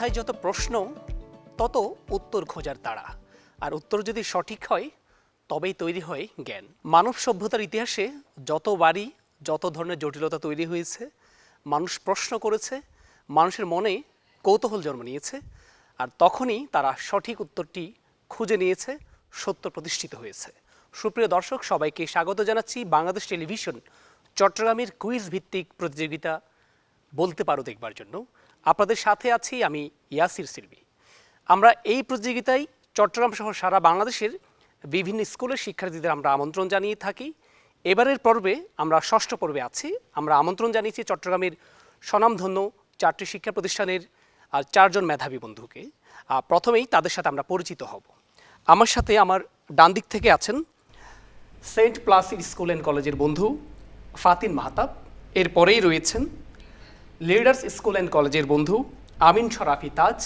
মাথায় যত প্রশ্ন তত উত্তর খোঁজার তাড়া, আর উত্তর যদি সঠিক হয় তবেই তৈরি হয় জ্ঞান। মানব সভ্যতার ইতিহাসে যতবারই যত ধরনের জটিলতা তৈরি হয়েছে, মানুষ প্রশ্ন করেছে, মানুষের মনে কৌতূহল জন্ম নিয়েছে, আর তখনই তারা সঠিক উত্তরটি খুঁজে নিয়েছে, সত্য প্রতিষ্ঠিত হয়েছে। সুপ্রিয় দর্শক, সবাইকে স্বাগত জানাচ্ছি বাংলাদেশ টেলিভিশন চট্টগ্রামের কুইজ ভিত্তিক প্রতিযোগিতা বলতে পারো দেখবার জন্য। আপনাদের সাথে আছি আমি ইয়াসির সিলভি। আমরা এই প্রতিযোগিতায় চট্টগ্রাম সহ সারা বাংলাদেশের বিভিন্ন স্কুলের শিক্ষার্থীদের আমরা আমন্ত্রণ জানিয়ে থাকি। এবারের পর্বে আমরা ষষ্ঠ পর্বে আছি। আমরা আমন্ত্রণ জানিয়েছি চট্টগ্রামের স্বনামধন্য 4টি শিক্ষা প্রতিষ্ঠানের 4জন মেধাবী বন্ধুকে। প্রথমেই তাদের সাথে আমরা পরিচিত হব। আমার সাথে আমার ডান দিক থেকে আছেন সেন্ট প্লাসিড স্কুল অ্যান্ড কলেজের বন্ধু ফাতিন মাহতাব। এরপরেই রয়েছেন লিডার্স স্কুল অ্যান্ড কলেজের বন্ধু আমিন শরাফি তাজ।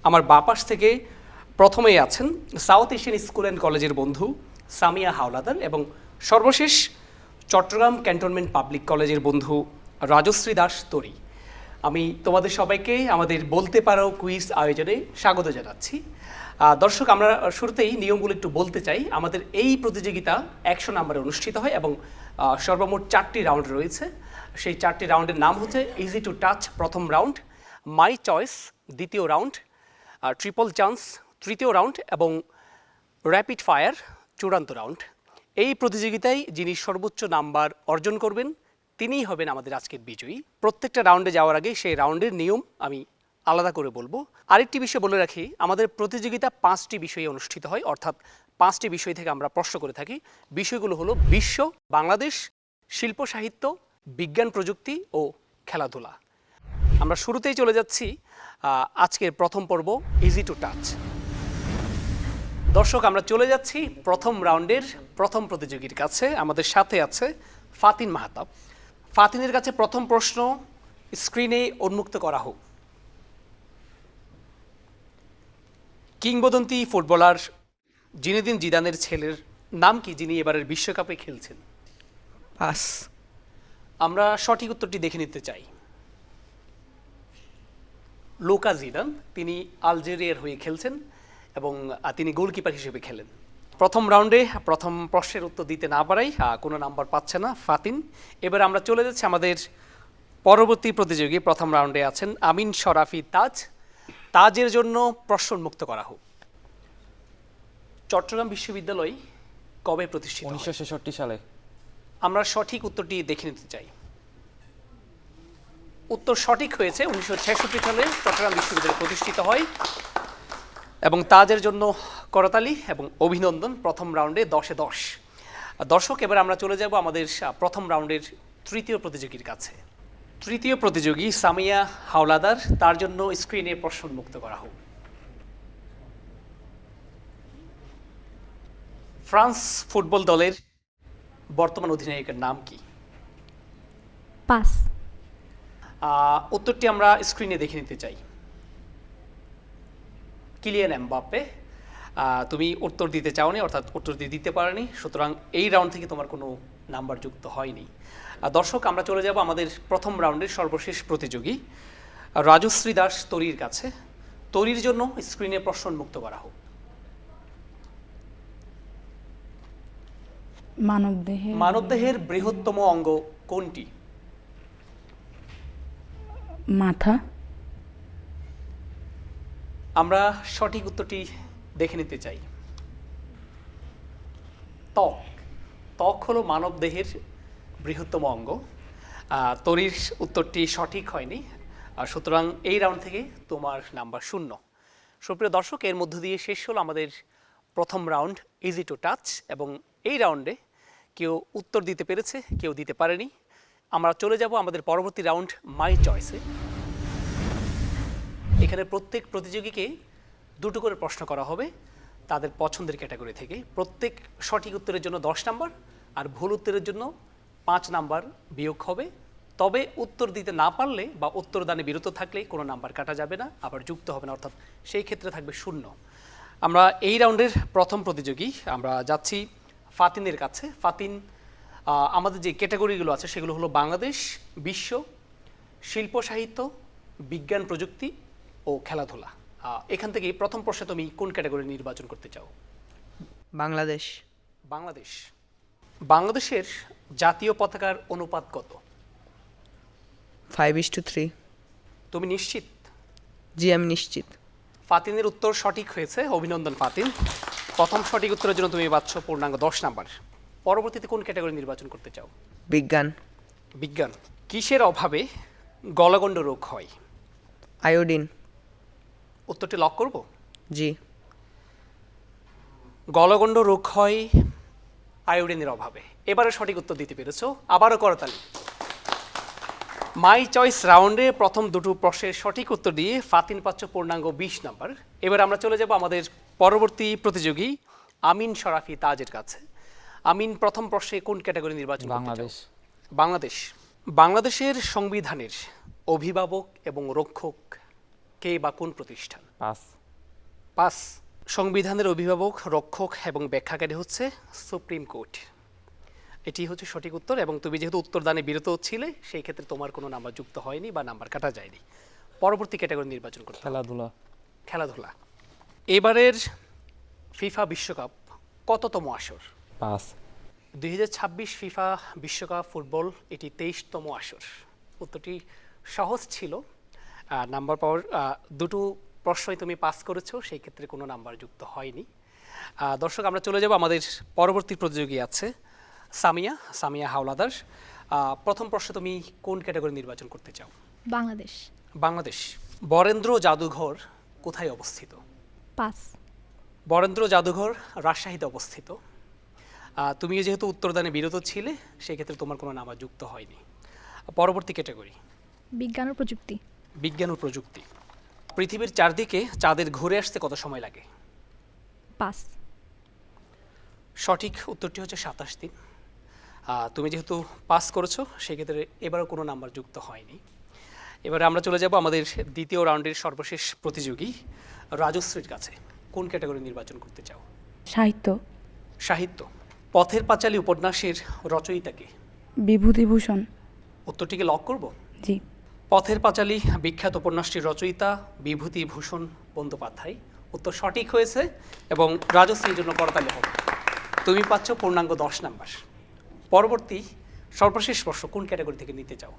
আমার বাপাশ থেকে প্রথমেই আছেন সাউথ এশিয়ান স্কুল অ্যান্ড কলেজের বন্ধু সামিয়া হাওলাদার, এবং সর্বশেষ চট্টগ্রাম ক্যান্টনমেন্ট পাবলিক কলেজের বন্ধু রাজশ্রী দাস তরি। আমি তোমাদের সবাইকে আমাদের বলতে পারো কুইজ আয়োজনে স্বাগত জানাচ্ছি। দর্শক, আমরা শুরুতেই নিয়মগুলো একটু বলতে চাই। আমাদের এই প্রতিযোগিতা 100 নম্বরে অনুষ্ঠিত হয় এবং সর্বমোট 4টি রাউন্ড রয়েছে। সেই 4টি রাউন্ডের নাম হচ্ছে ইজি টু টাচ প্রথম রাউন্ড, মাই চয়েস দ্বিতীয় রাউন্ড, ট্রিপল চান্স তৃতীয় রাউন্ড এবং র্যাপিড ফায়ার চূড়ান্ত রাউন্ড। এই প্রতিযোগিতায় যিনি সর্বোচ্চ নাম্বার অর্জন করবেন তিনিই হবেন আমাদের আজকের বিজয়ী। প্রত্যেকটা রাউন্ডে যাওয়ার আগে সেই রাউন্ডের নিয়ম আমি আলাদা করে বলবো। আরেকটি বিষয় বলে রাখি, আমাদের প্রতিযোগিতা 5টি বিষয়ে অনুষ্ঠিত হয়, অর্থাৎ 5টি বিষয় থেকে আমরা প্রশ্ন করে থাকি। বিষয়গুলো হলো বিশ্ব, বাংলাদেশ, শিল্প সাহিত্য, বিজ্ঞান প্রযুক্তি ও খেলাধুলা। আমরা শুরুতেই চলে যাচ্ছি আজকের প্রথম পর্ব ইজি টু টাচ। দর্শক, আমরা চলে যাচ্ছি প্রথম রাউন্ডের প্রথম প্রতিযোগীর কাছে। আমাদের সাথে আছে ফাতিন মাহতাব। ফাতিনের কাছে প্রথম প্রশ্ন স্ক্রিনে উন্মুক্ত করা হোক। কিংবদন্তি ফুটবলার জিনেদিন জিদানের ছেলের নাম কি, যিনি এবারের বিশ্বকাপে খেলছেন? পাস। আমরা সঠিক উত্তরটি দেখে নিতে চাই। লুকা জিদান, তিনি আলজেরিয়ার হয়ে খেলছেন এবং তিনি গোলকিপার হিসেবে খেলেন। প্রথম রাউন্ডে প্রথম প্রশ্নের উত্তর দিতে না পারাই কোনো নাম্বার পাচ্ছে না ফাতিন। এবার আমরা চলে যাচ্ছি আমাদের পরবর্তী প্রতিযোগী। প্রথম রাউন্ডে আছেন আমিন শরাফি তাজ। তাজের জন্য প্রশ্ন উন্মুক্ত করা হোক। চট্টগ্রাম বিশ্ববিদ্যালয় কবে প্রতিষ্ঠিত? 1966 সালে। আমরা সঠিক উত্তরটি দেখে নিতে চাই। উত্তর সঠিক হয়েছে। 1966 সালে চট্টগ্রাম বিশ্ববিদ্যালয় প্রতিষ্ঠিত হয় এবং তাজের জন্য করতালি এবং অভিনন্দন। প্রথম রাউন্ডে 10-এ 10। দর্শক, এবার আমরা চলে যাব আমাদের প্রথম রাউন্ডের তৃতীয় প্রতিযোগীর কাছে। তৃতীয় প্রতিযোগী সামিয়া হাওলাদার, তার জন্য স্ক্রিনে প্রশ্ন উন্মুক্ত করা হোক। ফ্রান্স ফুটবল দলের বর্তমান অধিনায়কের নাম কি? পাস। উত্তরটি আমরা স্ক্রিনে দেখে নিতে চাই। Kylian Mbappe. তুমি উত্তর দিতে চাওনি, অর্থাৎ উত্তর দিতে পারোনি, সুতরাং এই রাউন্ড থেকে তোমার কোনো নাম্বার যুক্ত হয়নি। দর্শক, আমরা চলে যাব আমাদের প্রথম রাউন্ডের সর্বশেষ প্রতিযোগী রাজশ্রী দাস তরির কাছে। তরির জন্য স্ক্রিনে প্রশ্ন উন্মুক্ত করা হোক। মানবদেহের বৃহত্তম অঙ্গ কোনটি? মাথা। আমরা সঠিক উত্তরটি দেখে নিতে চাই। ত্বক। ত্বক হলো মানবদেহের বৃহত্তম অঙ্গ। তরির উত্তরটি সঠিক হয়নি, সুতরাং এই রাউন্ড থেকে তোমার নাম্বার 0। সুপ্রিয় দর্শক, এর মধ্য দিয়ে শেষ হলো আমাদের প্রথম রাউন্ড ইজি টু টাচ, এবং এই রাউন্ডে কেউ উত্তর দিতে পেরেছে, কেউ দিতে পারেনি। আমরা চলে যাব আমাদের পরবর্তী রাউন্ড মাই চয়েসে। এখানে প্রত্যেক প্রতিযোগীকে 2টো করে প্রশ্ন করা হবে তাদের পছন্দের ক্যাটাগরি থেকে। প্রত্যেক সঠিক উত্তরের জন্য 10 নাম্বার আর ভুল উত্তরের জন্য 5 নাম্বার বিয়োগ হবে। তবে উত্তর দিতে না পারলে বা উত্তর দানে বিরত থাকলে কোনো নাম্বার কাটা যাবে না, আবার যুক্ত হবে না, অর্থাৎ সেই ক্ষেত্রে থাকবে 0। আমরা এই রাউন্ডের প্রথম প্রতিযোগী আমরা যাচ্ছি ফাতিনের কাছে। ফাতিন, আমাদের যে ক্যাটাগরিগুলো আছে সেগুলো হলো বাংলাদেশ, বিশ্ব, শিল্প সাহিত্য, বিজ্ঞান প্রযুক্তি, ও খেলাধুলা। এখান থেকে প্রথম প্রশ্নে তুমি কোন ক্যাটাগরি নির্বাচন করতে চাও? বাংলাদেশ। বাংলাদেশ। বাংলাদেশের জাতীয় পতাকার অনুপাত কত? 5:3। তুমি নিশ্চিত? জি, আমি নিশ্চিত। ফাতিনের উত্তর সঠিক হয়েছে, অভিনন্দন ফাতিন। প্রথম সঠিক উত্তরের জন্য তুমি পাচ্ছ পূর্ণাঙ্গ 10 নাম্বার। পরবর্তীতে কোন ক্যাটাগরি নির্বাচন করতে চাও? বিজ্ঞান। বিজ্ঞান। কিসের অভাবে গলগণ্ড রোগ হয়? আয়োডিন। উত্তরটি লক করব। জি। গলগণ্ড রোগ হয় আয়োডিনের অভাবে। এবারে সঠিক উত্তর দিতে পেরেছো, আবারও করতালি। মাই চয়েস রাউন্ডে প্রথম দুটো প্রশ্নের সঠিক উত্তর দিয়ে ফাতিন পাচ্ছ পূর্ণাঙ্গ 20 নাম্বার। এবার আমরা চলে যাব আমাদের পরবর্তী প্রতিযোগী আমিন শরাফি তাজের কাছে। আমিন, প্রথম প্রশ্নে কোন ক্যাটাগরি নির্বাচন করতে চাও? বাংলাদেশ। বাংলাদেশ। বাংলাদেশের সংবিধানের অভিভাবক এবং রক্ষক কে বা কোন প্রতিষ্ঠান? পাস। পাস। সংবিধানের অভিভাবক, রক্ষক এবং ব্যাখ্যাকারী হচ্ছে সুপ্রিম কোর্ট। এটি হচ্ছে সঠিক উত্তর, এবং তুমি যেহেতু উত্তরদানে বিরত ছিলে সেই ক্ষেত্রে তোমার কোনো নাম্বার যুক্ত হয়নি বা নাম্বার কাটা যায়নি। পরবর্তী ক্যাটাগরি নির্বাচন করতে হবে। খেলাধুলা। খেলাধুলা। এবারের ফিফা বিশ্বকাপ কততম আসর? পাস। 2026 ফিফা বিশ্বকাপ ফুটবল এটি 23তম আসর। উত্তরটি সহজ ছিল। নাম্বার পাওয়ার দুটো প্রশ্নই তুমি পাস করেছো, সেই ক্ষেত্রে কোনো নাম্বার যুক্ত হয়নি। দর্শক, আমরা চলে যাব আমাদের পরবর্তী প্রতিযোগী আছে সামিয়া হাওলাদার। প্রথম প্রশ্ন, তুমি কোন ক্যাটাগরি নির্বাচন করতে চাও? বাংলাদেশ। বাংলাদেশ। বরেন্দ্র জাদুঘর কোথায় অবস্থিত? পাস। বরেন্দ্র জাদুঘর রাজশাহীতে অবস্থিত। তুমি যেহেতু উত্তরদানে বিরত ছিলে সেই ক্ষেত্রে তোমার কোনো নাম্বার যুক্ত হয়নি। পরবর্তী ক্যাটাগরি বিজ্ঞান ও প্রযুক্তি। বিজ্ঞান ও প্রযুক্তি। পৃথিবীর চারদিকে চাঁদের ঘুরে আসতে কত সময় লাগে? পাস। সঠিক উত্তরটি হচ্ছে 27 দিন। তুমি যেহেতু পাস করেছো সেক্ষেত্রে এবারও কোনো নাম্বার যুক্ত হয়নি। এবারে আমরা চলে যাব আমাদের দ্বিতীয় রাউন্ডের সর্বশেষ প্রতিযোগী রাজশ্রীর কাছে। কোন ক্যাটাগরি নির্বাচন করতে চাও? সাহিত্য। সাহিত্য। পথের পাঁচালী উপন্যাসের রচয়িতাকে? বিভূতিভূষণ। উত্তরটিকে লক করব। জি। পথের পাঁচালী বিখ্যাত উপন্যাসটির রচয়িতা বিভূতিভূষণ বন্দ্যোপাধ্যায়। উত্তর সঠিক হয়েছে এবং রাজশ্রীর জন্য করতালি হবে। তুমি পাচ্ছ পূর্ণাঙ্গ 10 নাম্বার। পরবর্তী সর্বশেষ প্রশ্ন, কোন ক্যাটাগরি থেকে নিতে চাও?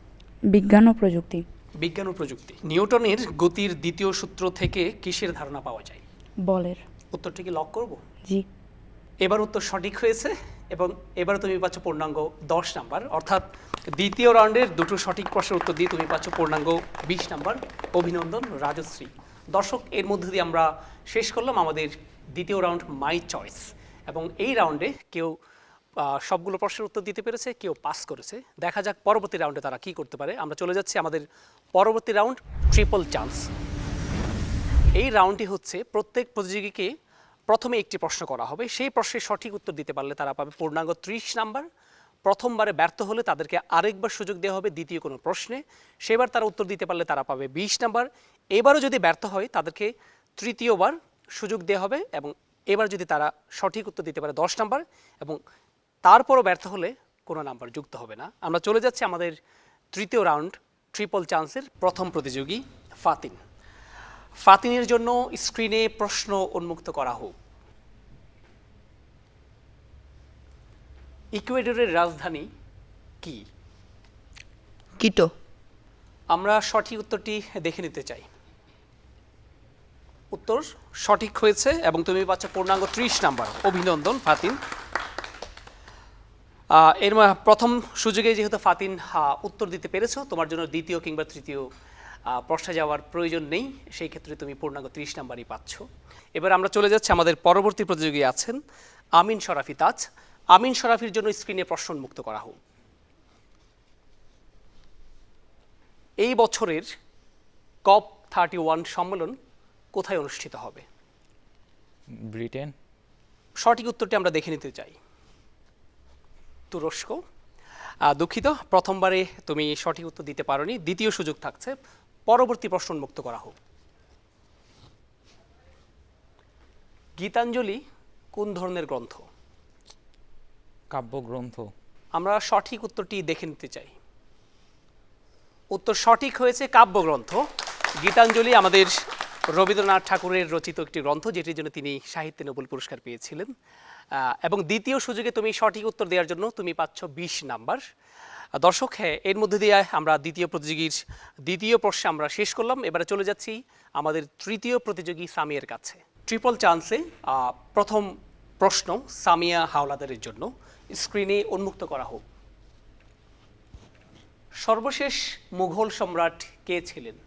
বিজ্ঞান ও প্রযুক্তি। বিজ্ঞান ও প্রযুক্তি। নিউটনের গতির দ্বিতীয় সূত্র থেকে কিসের ধারণা পাওয়া যায়? বলের। উত্তরটিকে লক করব। জি। এবার উত্তর সঠিক হয়েছে এবং এবার তুমি পাচ্ছ পূর্ণাঙ্গ 10 নাম্বার, অর্থাৎ দ্বিতীয় রাউন্ডের দুটো সঠিক প্রশ্নের উত্তর দিয়ে তুমি পাচ্ছ পূর্ণাঙ্গ 20 নাম্বার। অভিনন্দন রাজশ্রী। দর্শক, এর মধ্যে দিয়ে আমরা শেষ করলাম আমাদের দ্বিতীয় রাউন্ড মাই চয়েস, এবং এই রাউন্ডে কেউ সবগুলো প্রশ্নের উত্তর দিতে পেরেছে, কেউ পাস করেছে। দেখা যাক পরবর্তী রাউন্ডে তারা কি করতে পারে। আমরা চলে যাচ্ছি আমাদের পরবর্তী রাউন্ড, ট্রিপল চান্স। এই রাউন্ডটি হচ্ছে প্রত্যেক প্রতিযোগীকে প্রথমে একটি প্রশ্ন করা হবে, সেই প্রশ্নের সঠিক উত্তর দিতে পারলে তারা পাবে পূর্ণাঙ্গ 30 নাম্বার। প্রথমবারে ব্যর্থ হলে তাদেরকে আরেকবার সুযোগ দেওয়া হবে দ্বিতীয় কোনো প্রশ্নে, সেবার তারা উত্তর দিতে পারলে তারা পাবে 20 নাম্বার। এবারও যদি ব্যর্থ হয় তাদেরকে তৃতীয়বার সুযোগ দেওয়া হবে, এবং এবার যদি তারা সঠিক উত্তর দিতে পারে 10 নাম্বার, এবং তারপরও ব্যর্থ হলে কোনো নাম্বার যুক্ত হবে না। আমরা চলে যাচ্ছি আমাদের তৃতীয় রাউন্ড, ট্রিপল চান্সের প্রথম প্রতিযোগী ফাতিন। ফাতিনের জন্য স্ক্রিনে প্রশ্ন উন্মুক্ত করা হোক। ইকুয়েডরের রাজধানী কি? কিটো। আমরা সঠিক উত্তরটি দেখে নিতে চাই। উত্তর সঠিক হয়েছে এবং তুমি পাচ্ছ পূর্ণাঙ্গ 30 নাম্বার। অভিনন্দন ফাতিন। এর প্রথম সুযোগে যেহেতু ফাতিন উত্তর দিতে পেরেছো, তোমার জন্য দ্বিতীয় কিংবা তৃতীয় প্রশ্নে যাওয়ার প্রয়োজন নেই, সেই ক্ষেত্রে তুমি পূর্ণাঙ্গ 30 নাম্বারই পাচ্ছ। এবার আমরা চলে যাচ্ছি আমাদের পরবর্তী প্রতিযোগী আছেন আমিন শরাফি তাজ। আমিন শরাফির জন্য স্ক্রিনে প্রশ্ন উন্মুক্ত করা হোক। এই বছরের COP31 সম্মেলন কোথায় অনুষ্ঠিত হবে? ব্রিটেন। সঠিক উত্তরটি আমরা দেখে নিতে চাই। তুরস্ক। দুঃখিত, প্রথমবারে তুমি সঠিক উত্তর দিতে পারোনি, দ্বিতীয় সুযোগ থাকছে। পরবর্তী প্রশ্ন উন্মুক্ত করা হোক। গীতাঞ্জলি কোন ধরনের গ্রন্থ? কাব্যগ্রন্থ। আমরা সঠিক উত্তরটি দেখে নিতে চাই। উত্তর সঠিক হয়েছে, কাব্যগ্রন্থ। গীতাঞ্জলি আমাদের রবীন্দ্রনাথ ঠাকুরের রচিত একটি গ্রন্থ, যেটির জন্য তিনি সাহিত্যে নোবেল পুরস্কার পেয়েছিলেন। এবং দ্বিতীয় সুযোগে তুমি সঠিক উত্তর দেওয়ার জন্য তুমি পাচ্ছ 20 নাম্বার। দর্শক, হ্যাঁ, এর মধ্যে দিয়ে আমরা দ্বিতীয় প্রতিযোগীর দ্বিতীয় প্রশ্নে আমরা শেষ করলাম। এবারে চলে যাচ্ছি আমাদের তৃতীয় প্রতিযোগী সামিয়ার কাছে। ট্রিপল চান্সে প্রথম প্রশ্ন সামিয়া হাওলাদারের জন্য, স্ক্রিনে উন্মুক্ত করা হোক। সর্বশেষ মুঘল সম্রাট কে ছিলেন?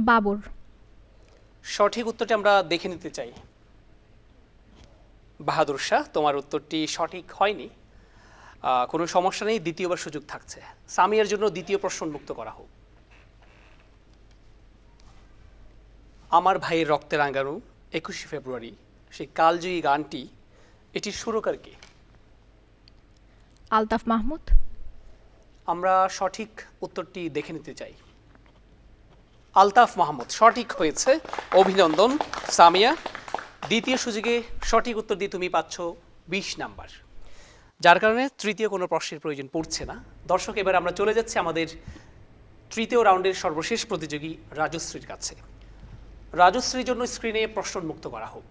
বাবর। সঠিক উত্তরটি আমরা দেখে নিতে চাই। বাহাদুর শাহ, তোমার উত্তরটি সঠিক হয়নি। কোনো সমস্যা নেই, দ্বিতীয়বার সুযোগ থাকছে। সামিয়ার জন্য দ্বিতীয় প্রশ্ন উন্মুক্ত করা হোক। আমার ভাইয়ের রক্তে রাঙানো 21শে ফেব্রুয়ারি, সেই কালজয়ী গানটি, এটির সুরকার কে? আলতাফ মাহমুদ। আমরা সঠিক উত্তরটি দেখে নিতে চাই। আলতাফ মাহমুদ সঠিক হয়েছে, অভিনন্দন সামিয়া। দ্বিতীয় সুযোগে সঠিক উত্তর দিয়ে তুমি পাচ্ছ 20 নাম্বার, যার কারণে তৃতীয় কোনো প্রশ্নের প্রয়োজন পড়ছে না। দর্শক, এবার আমরা চলে যাচ্ছি আমাদের তৃতীয় রাউন্ডের সর্বশেষ প্রতিযোগী রাজশ্রীর কাছে। রাজশ্রীর জন্য স্ক্রিনে প্রশ্ন উন্মুক্ত করা হোক।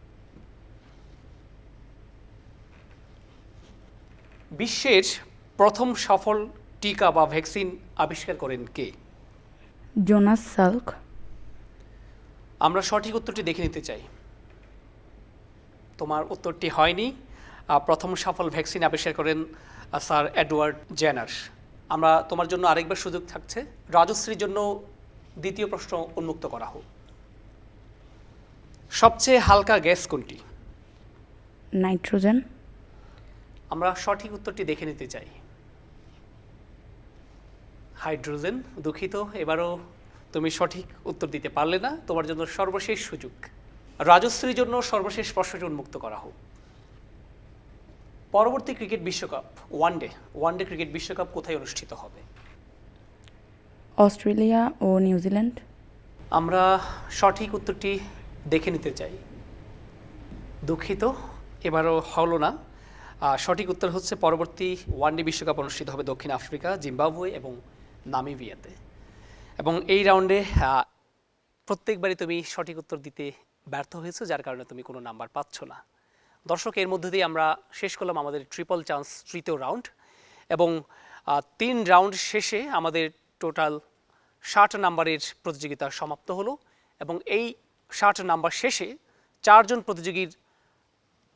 বিশ্বের প্রথম সফল টিকা বা ভ্যাকসিন আবিষ্কার করেন কে? Jonas Salk. আমরা সঠিক উত্তরটি দেখে নিতে চাই। তোমার উত্তরটি হয়নি। প্রথম সফল ভ্যাকসিন আবিষ্কার করেন স্যার এডওয়ার্ড জেনার। আমরা তোমার জন্য আরেকবার সুযোগ থাকছে। রাজশ্রীর জন্য দ্বিতীয় প্রশ্ন উন্মুক্ত করা হোক। সবচেয়ে হালকা গ্যাস কোনটি? নাইট্রোজেন। আমরা সঠিক উত্তরটি দেখে নিতে চাই। হাইড্রোজেন। দুঃখিত, এবারও তুমি সঠিক উত্তর দিতে পারলে না। তোমার জন্য সর্বশেষ সুযোগ। রাজশ্রীর জন্য সর্বশেষ প্রশ্নটি উন্মুক্ত করা হোক। পরবর্তী ক্রিকেট বিশ্বকাপ, ওয়ানডে ক্রিকেট বিশ্বকাপ কোথায় অনুষ্ঠিত হবে? অস্ট্রেলিয়া ও নিউজিল্যান্ড। আমরা সঠিক উত্তরটি দেখে নিতে চাই। দুঃখিত, এবারও হলো না। সঠিক উত্তর হচ্ছে পরবর্তী ওয়ানডে বিশ্বকাপ অনুষ্ঠিত হবে দক্ষিণ আফ্রিকা, জিম্বাবুয়ে এবং নামিবিয়াতে। এবং এই রাউন্ডে প্রত্যেকবারই তুমি সঠিক উত্তর দিতে ব্যর্থ হয়েছো, যার কারণে তুমি কোনো নাম্বার পাচ্ছ না। দর্শক, এর মধ্যে দিয়ে আমরা শেষ করলাম আমাদের ট্রিপল চান্স তৃতীয় রাউন্ড। এবং 3 রাউন্ড শেষে আমাদের টোটাল 60 নাম্বারের প্রতিযোগিতা সমাপ্ত হলো। এবং এই 60 নাম্বার শেষে 4 জন প্রতিযোগীর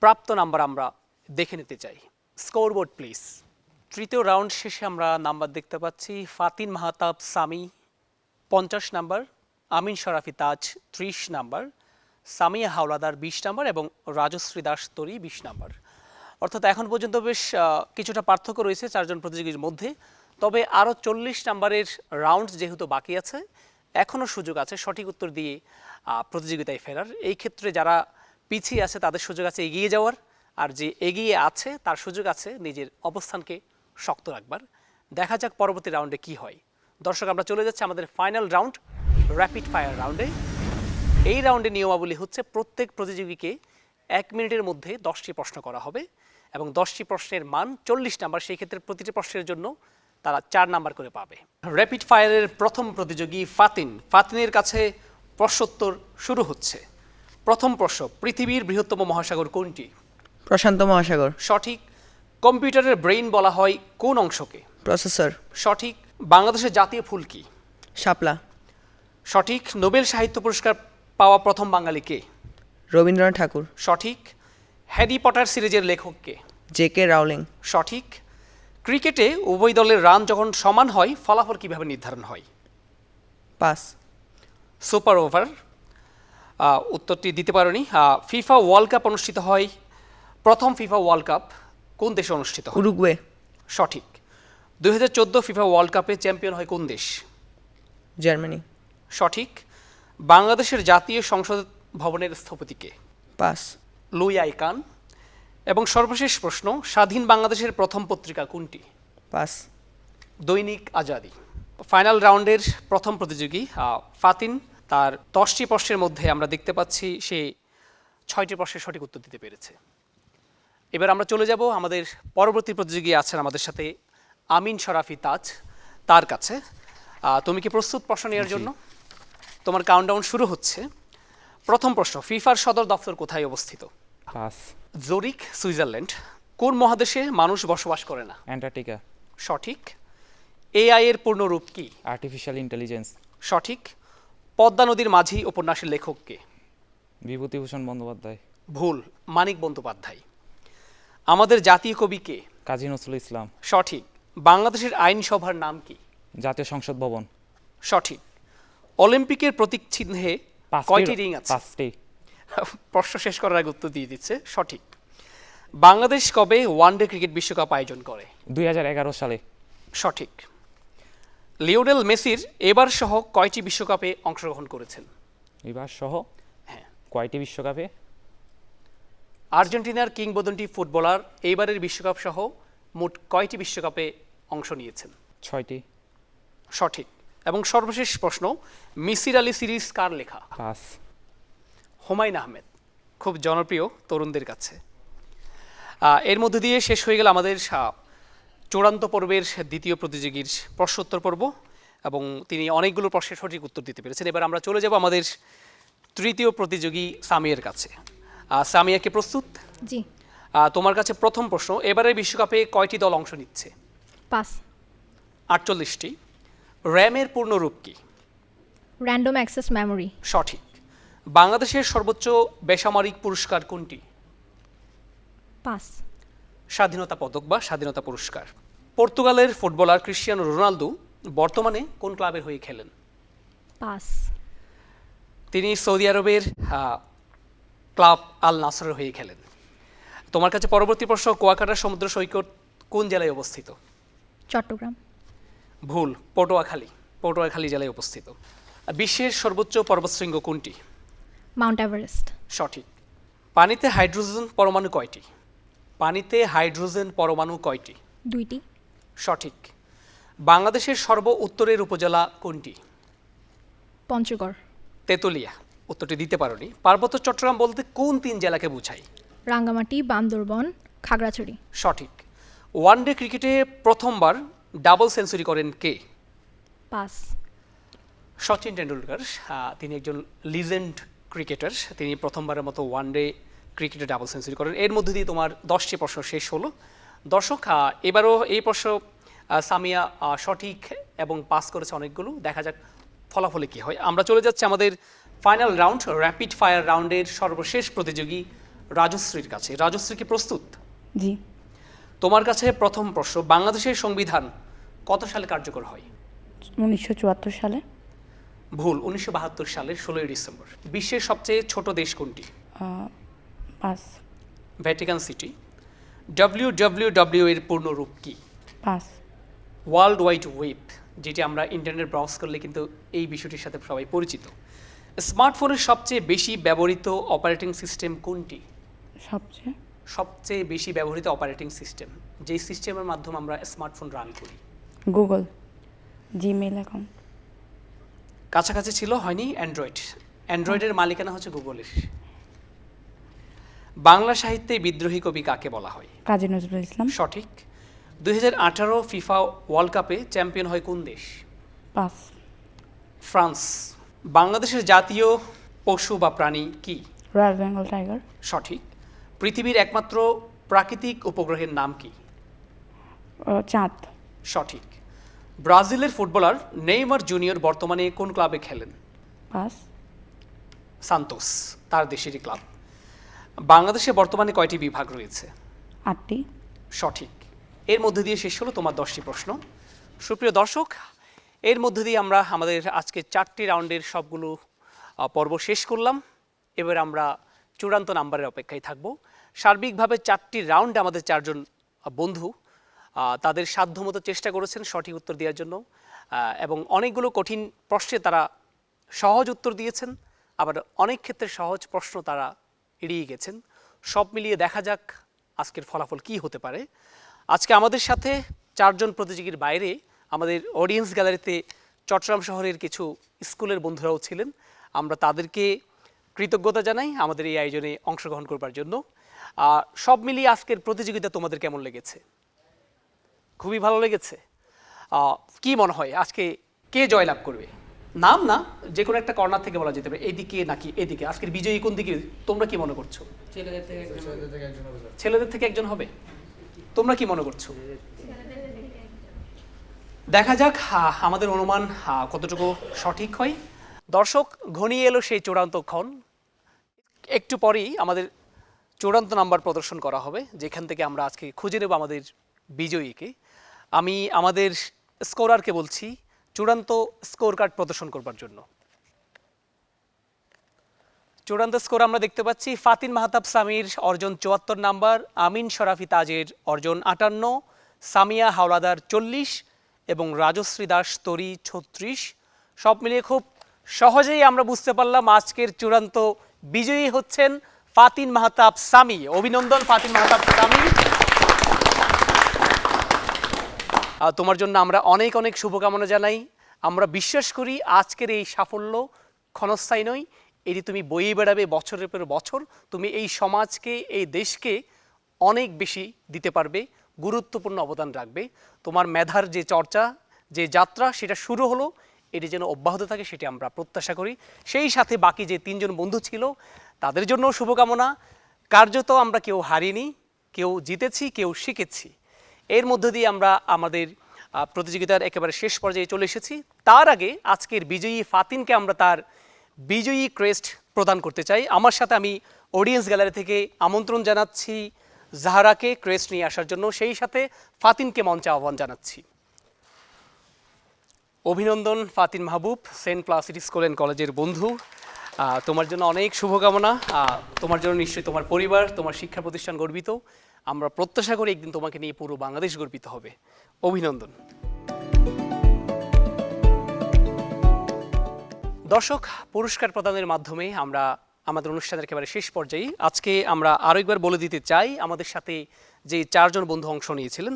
প্রাপ্ত নাম্বার আমরা দেখে নিতে চাই। Scoreboard please. তৃতীয় রাউন্ড শেষে আমরা নাম্বার দেখতে পাচ্ছি। ফাতিন মাহতাব সামি 50 নাম্বার, আমিন শরাফি তাজ 30 নাম্বার, সামিয়া হাওলাদার 20 নাম্বার এবং রাজশ্রী দাস তরি 20 নাম্বার। অর্থাৎ এখন পর্যন্ত বেশ কিছুটা পার্থক্য রয়েছে 4 জন প্রতিযোগীর মধ্যে। তবে আরও 40 নাম্বারের রাউন্ড যেহেতু বাকি আছে, এখনও সুযোগ আছে সঠিক উত্তর দিয়ে প্রতিযোগিতায় ফেরার। এই ক্ষেত্রে যারা পিছিয়ে আছে তাদের সুযোগ আছে এগিয়ে যাওয়ার, আর যে এগিয়ে আছে তার সুযোগ আছে নিজের অবস্থানকে শক্ত রাখবার। দেখা যাক পরবর্তী রাউন্ডে কি হয়। দর্শক, আমরা চলে যাচ্ছি আমাদের ফাইনাল রাউন্ড, র্যাপিড ফায়ার রাউন্ডে। এই রাউন্ডে নিয়মাবলী হচ্ছে প্রত্যেক প্রতিযোগীকে 1 মিনিটের মধ্যে 10টি প্রশ্ন করা হবে এবং 10টি প্রশ্নের মান 40 নাম্বার। সেই ক্ষেত্রে প্রতিটি প্রশ্নের জন্য তারা 4 নাম্বার করে পাবে। র্যাপিড ফায়ারের প্রথম প্রতিযোগী ফাতিনের কাছে প্রশ্নোত্তর শুরু হচ্ছে। প্রথম প্রশ্ন, পৃথিবীর বৃহত্তম মহাসাগর কোনটি? প্রশান্ত মহাসাগর। সঠিক। কম্পিউটারের ব্রেইন বলা হয় কোন অংশকে? প্রসেসর। সঠিক। বাংলাদেশের জাতীয় ফুল কি? শাপলা। সঠিক। নোবেল সাহিত্য পুরস্কার পাওয়া প্রথম বাঙালি কে? রবীন্দ্রনাথ ঠাকুর। সঠিক। হ্যারি পটার সিরিজের লেখক কে? জে.কে. রাউলিং। সঠিক। ক্রিকেটে উভয় দলের রান যখন সমান হয় ফলাফল কিভাবে নির্ধারণ হয়? পাস। Super over. উত্তরটি দিতে পারোনি। ফিফা ওয়ার্ল্ড কাপ অনুষ্ঠিত হয়, প্রথম ফিফা ওয়ার্ল্ড কাপ কোন দেশে অনুষ্ঠিত হয়? উরুগুয়ে। সঠিক। 2014 ফিফা ওয়ার্ল্ড কাপে চ্যাম্পিয়ন হয় কোন দেশ? জার্মানি। সঠিক। বাংলাদেশের জাতীয় সংসদ ভবনের স্থপতি কে? পাস। Luis icon. এবং সর্বশেষ প্রশ্ন, স্বাধীন বাংলাদেশের প্রথম পত্রিকা কোনটি? পাস। দৈনিক আজাদী। ফাইনাল রাউন্ডের প্রথম প্রতিযোগী ফাতিন, তার 10টি প্রশ্নের মধ্যে আমরা দেখতে পাচ্ছি সে 6টি প্রশ্নের সঠিক উত্তর দিতে পেরেছে। এবার আমরা চলে যাব আমাদের পরবর্তী প্রতিযোগী আছেন আমাদের সাথে আমিন শরাফি তাজ, তার কাছে। তুমি কি প্রস্তুত প্রশ্ন নেওয়ার জন্য? তোমার কাউন্টডাউন শুরু হচ্ছে। প্রথম প্রশ্ন, ফিফার সদর দপ্তর কোথায় অবস্থিত? পাস। জুরিখ, সুইজারল্যান্ড। কোন মহাদেশে মানুষ বসবাস করে না? অ্যান্টার্কটিকা। সঠিক। এআই এর পূর্ণরূপ কি? Artificial intelligence. সঠিক। পদ্মা নদীর মাঝি উপন্যাসের লেখক কে? বিভূতিভূষণ বন্দ্যোপাধ্যায়। ভুল, মানিক বন্দ্যোপাধ্যায়। আমাদের জাতীয় কবি কে? কাজী নজরুল ইসলাম। সঠিক। বাংলাদেশের আইনসভার নাম কি? জাতীয় সংসদ ভবন। সঠিক। অলিম্পিকের প্রতীক চিহ্নে কয়টি রিং আছে? 5টি। প্রশ্ন শেষ করার আগে উত্তর দিয়ে দিচ্ছে। সঠিক। বাংলাদেশ কবে ওয়ানডে ক্রিকেট বিশ্বকাপ আয়োজন করে? 2011 সালে। সঠিক। লিওনেল মেসির এবার সহ কয়টি বিশ্বকাপে অংশগ্রহণ করেছেন? এবার সহ হ্যাঁ। কয়টি বিশ্বকাপে? আর্জেন্টিনার কিংবদন্তি ফুটবলার এইবারের বিশ্বকাপ সহ মোট কয়টি বিশ্বকাপে অংশ নিয়েছেন? 6টি। সঠিক। এবং সর্বশেষ প্রশ্ন, মিসির আলী সিরিজ কার লেখা? পাস। হুমায়ুন আহমেদ, খুব জনপ্রিয় তরুণদের কাছে। এর মধ্যে দিয়ে শেষ হয়ে গেল আমাদের চূড়ান্ত পর্বের দ্বিতীয় প্রতিযোগীর প্রশ্নোত্তর পর্ব, এবং তিনি অনেকগুলো প্রশ্নের সঠিক উত্তর দিতে পেরেছেন। এবার আমরা চলে যাব আমাদের তৃতীয় প্রতিযোগী সামিয়ার কাছে। সামিয়া, কি প্রস্তুত? জি। তোমার কাছে প্রথম প্রশ্ন, এবারের বিশ্বকাপে কয়টি দল অংশ নিচ্ছে? পাস। 48টি। র্যামের পূর্ণরূপ কি? Random access memory. সঠিক। বাংলাদেশের সর্বোচ্চ বেসামরিক পুরস্কার কোনটি? পাস। স্বাধীনতা পদক বা স্বাধীনতা পুরস্কার। পর্তুগালের ফুটবলার ক্রিশ্চিয়ানো রোনালদো বর্তমানে কোন ক্লাবের হয়ে খেলেন? পাস। তিনি সৌদি আরবের ক্লাব আল নাসরের হয়ে খেলেন। তোমার কাছে পরবর্তী প্রশ্ন, কুয়াকাটা সমুদ্র সৈকত কোন জেলায় অবস্থিত? চট্টগ্রাম। ভুল, পটুয়াখালী জেলায় অবস্থিত। বিশ্বের সর্বোচ্চ পর্বতশৃঙ্গ কোনটি? Mount Everest. সঠিক। পানিতে হাইড্রোজেন পরমাণু কয়টি? পানিতে হাইড্রোজেন পরমাণু কয়টি? 2টি। সঠিক। বাংলাদেশের সর্ব উত্তরের উপজেলা কোনটি? পঞ্চগড়। তেতুলিয়া। উত্তরটি দিতে পারোনি। পার্বত্য চট্টগ্রাম বলতে কোন 3 জেলাকে বোঝায়? রাঙ্গামাটি, বান্দরবন, খাগড়াছড়ি। সঠিক। ওয়ানডে ক্রিকেটে প্রথমবার ডাবল সেঞ্চুরি করেন কে? পাস। সচিন টেন্ডুলকার। তিনি একজন লিজেন্ড ক্রিকেটার। তিনি প্রথমবারের মতো ওয়ানডে ক্রিকেটে ডাবল সেঞ্চুরি করেন। এর মধ্যে দিয়ে তোমার 10টি প্রশ্ন শেষ হলো। দর্শক, এবারও এই প্রশ্ন সামিয়া সঠিক এবং পাস করেছে অনেকগুলো। দেখা যাক ফলাফলে কী হয়। আমরা চলে যাচ্ছি আমাদের ফাইনাল রাউন্ড, র্যাপিড ফায়ার রাউন্ডের সর্বশেষ প্রতিযোগী রাজশ্রীর কাছে। রাজশ্রী, কি প্রস্তুত? জি। তোমার কাছে প্রথম প্রশ্ন, বাংলাদেশের সংবিধান কত সালে কার্যকর হয়? 1974 সালে। ভুল, 1972 সালের 16ই ডিসেম্বর। বিশ্বের সবচেয়ে ছোট দেশ কোনটি? পাস। Vatican city. WWW এর পূর্ণরূপ কি? পাস। ওয়ার্ল্ড ওয়াইড ওয়েব, যেটি আমরা ইন্টারনেট ব্রাউজ করলে কিন্তু এই বিষয়টির সাথে সবাই পরিচিত। স্মার্টফোনের সবচেয়ে বেশি ব্যবহৃত অপারেটিং সিস্টেম কোনটি? সবচেয়ে বেশি ব্যবহৃত অপারেটিং সিস্টেম, যেই সিস্টেমের মাধ্যমে আমরা স্মার্টফোন রান করি? Google, Gmail account. কাছাকাছি ছিল, হয়নি। অ্যান্ড্রয়েডের মালিকানা হচ্ছে গুগলের। বাংলা সাহিত্যে বিদ্রোহী কবি কাকে বলা হয়? কাজী নজরুল ইসলাম। সঠিক। 2018 ফিফা ওয়ার্ল্ড কাপে চ্যাম্পিয়ন হয় কোন দেশ? পাস। ফ্রান্স। বাংলাদেশের জাতীয় পশু বা প্রাণী কি? Royal Bengal tiger. সঠিক। পৃথিবীর একমাত্র প্রাকৃতিক উপগ্রহের নাম কি? চাঁদ। সঠিক। ব্রাজিলের ফুটবলার নেইমার জুনিয়র বর্তমানে কোন ক্লাবে খেলেন? পাস। সান্তোস, তার দেশেরই ক্লাব। বাংলাদেশে বর্তমানে কয়টি বিভাগ রয়েছে? 8টি। সঠিক। এর মধ্যে দিয়ে শেষ হলো তোমার 10টি প্রশ্ন। সুপ্রিয় দর্শক, এর মধ্যে দিয়ে আমরা আমাদের আজকে 4টি রাউন্ডের সবগুলো পর্ব শেষ করলাম। এবার আমরা চূড়ান্ত নাম্বারের অপেক্ষায় থাকব। সার্বিকভাবে 4টি রাউন্ডে আমাদের 4জন বন্ধু তাদের সাধ্যমতো চেষ্টা করেছেন সঠিক উত্তর দেওয়ার জন্য, এবং অনেকগুলো কঠিন প্রশ্নে তারা সহজ উত্তর দিয়েছেন, আবার অনেক ক্ষেত্রে সহজ প্রশ্ন তারা এড়িয়ে গেছেন। সব মিলিয়ে দেখা যাক আজকের ফলাফল কি হতে পারে। আজকে আমাদের সাথে 4জন প্রতিযোগীর বাইরে আমাদের অডিয়েন্স গ্যালারিতে চট্টগ্রাম শহরের কিছু স্কুলের বন্ধুরাও ছিলেন। আমরা তাদেরকে কৃতজ্ঞতা জানাই আমাদের এই আয়োজনে অংশগ্রহণ করবার জন্য। সব মিলিয়ে আজকের প্রতিযোগিতা তোমাদের কেমন লেগেছে? খুবই ভালো লেগেছে। কি মনে হয় আজকে কে জয়লাভ করবে? নাম না, যে কোনো একটা কর্নার থেকে বলা যেতে পারে, এদিকে নাকি এদিকে। আজকের বিজয়ী কোন দিকে তোমরা কি মনে করছো? ছেলেদের থেকে একজন হবে, তোমরা কি মনে করছো? দেখা যাক আমাদের অনুমান কতটুকু সঠিক হয়। দর্শক, ঘনিয়ে এলো সেই চূড়ান্ত ক্ষণ। একটু পরেই আমাদের চূড়ান্ত নাম্বার প্রদর্শন করা হবে, যেখান থেকে আমরা আজকে খুঁজে নেব আমাদের বিজয়ীকে। আমি আমাদের স্কোরারকে বলছি চূড়ান্ত স্কোর কার্ড প্রদর্শন করবার জন্য। চূড়ান্ত স্কোর আমরা দেখতে পাচ্ছি ফাতিন মাহতাব সামির অর্জন ৭৪ নাম্বার, আমিন শরাফি তাজের অর্জন ৫৮, সামিয়া হাওলাদার ৪০ এবং রাজশ্রী দাস তরি ৩৬। সব মিলিয়ে খুব সহজেই আমরা বুঝতে পারলাম আজকের চূড়ান্ত বিজয়ী হচ্ছেন ফাতিন মাহতাব সামি। অভিনন্দন ফাতিন মাহতাব সামি, তোমার জন্য আমরা অনেক অনেক শুভকামনা জানাই। আমরা বিশ্বাস করি আজকের এই সাফল্য ক্ষণস্থায়ী নয়, এটি তুমি বয়ে বেড়াবে বছরের পর বছর। তুমি এই সমাজকে, এই দেশকে অনেক বেশি দিতে পারবে, গুরুত্বপূর্ণ অবদান রাখবে। তোমার মেধার যে চর্চা, যে যাত্রা, সেটা শুরু হলো, এটি যেন অব্যাহত থাকে সেটি আমরা প্রত্যাশা করি। সেই সাথে বাকি যে ৩ জন বন্ধু ছিল তাদের জন্য শুভকামনা। কার্যত আমরা কেউ হারিনি, কেউ জিতেছি, কেউ শিখেছি। এর মধ্য দিয়ে আমরা আমাদের প্রতিযোগিতার একেবারে শেষ পর্যায়ে চলে এসেছি। তার আগে আজকের বিজয়ী ফাতিনকে আমরা তার বিজয়ী ক্রেস্ট প্রদান করতে চাই। আমার সাথে আমি অডিয়েন্স গ্যালারি থেকে আমন্ত্রণ জানাচ্ছি জাহরাকে ক্রেস্ট নিয়ে আসার জন্য, সেই সাথে ফাতিনকে মঞ্চে আহ্বান জানাচ্ছি। অভিনন্দন ফাতিন মাহবুব, সেন্ট প্লাসিড স্কুল অ্যান্ড কলেজের বন্ধু। তোমার জন্য অনেক শুভকামনা। তোমার জন্য নিশ্চয়ই তোমার পরিবার, তোমার শিক্ষা প্রতিষ্ঠান গর্বিত। আমরা প্রত্যাশা করি একদিন তোমাকে নিয়ে পুরো বাংলাদেশ গর্বিত হবে। অভিনন্দন। দর্শক, পুরস্কার প্রদানের মাধ্যমে আমরা আমাদের অনুষ্ঠানের একেবারে শেষ পর্যায়ে আজকে আমরা আরও একবার বলে দিতে চাই আমাদের সাথে যে 4 জন বন্ধু অংশ নিয়েছিলেন।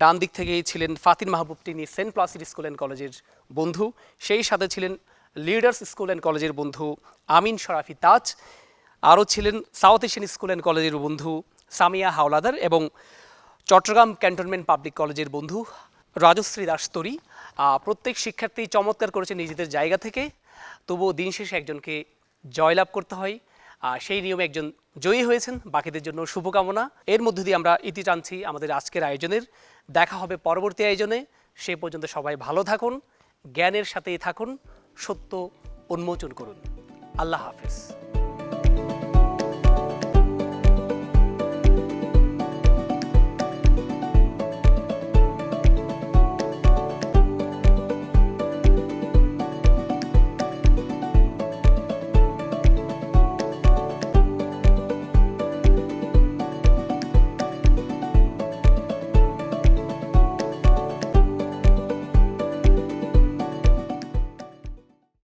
ডান দিক থেকে ছিলেন ফাতিন মাহবুব, তিনি সেন্ট প্লাসিড স্কুল অ্যান্ড কলেজের বন্ধু। সেই সাথে ছিলেন লিডার্স স্কুল অ্যান্ড কলেজের বন্ধু আমিন শরাফি তাজ। আরও ছিলেন সাউথ এশিয়ান স্কুল অ্যান্ড কলেজের বন্ধু সামিয়া হাওলাদার এবং চট্টগ্রাম ক্যান্টনমেন্ট পাবলিক কলেজের বন্ধু রাজশ্রী দাস তরি। প্রত্যেক শিক্ষার্থী চমৎকার করেছে নিজেদের জায়গা থেকে, তবুও দিন শেষে একজনকে জয়লাভ করতে হয়। সেই নিয়মে একজন জয়ী হয়েছেন, বাকিদের জন্য শুভকামনা। এর মধ্য দিয়ে আমরা ইতি টানছি আমাদের আজকের আয়োজনের। দেখা হবে পরবর্তী আয়োজনে। সে পর্যন্ত সবাই ভালো থাকুন, জ্ঞানের সাথেই থাকুন, সত্য উন্মোচন করুন। আল্লাহ হাফেজ।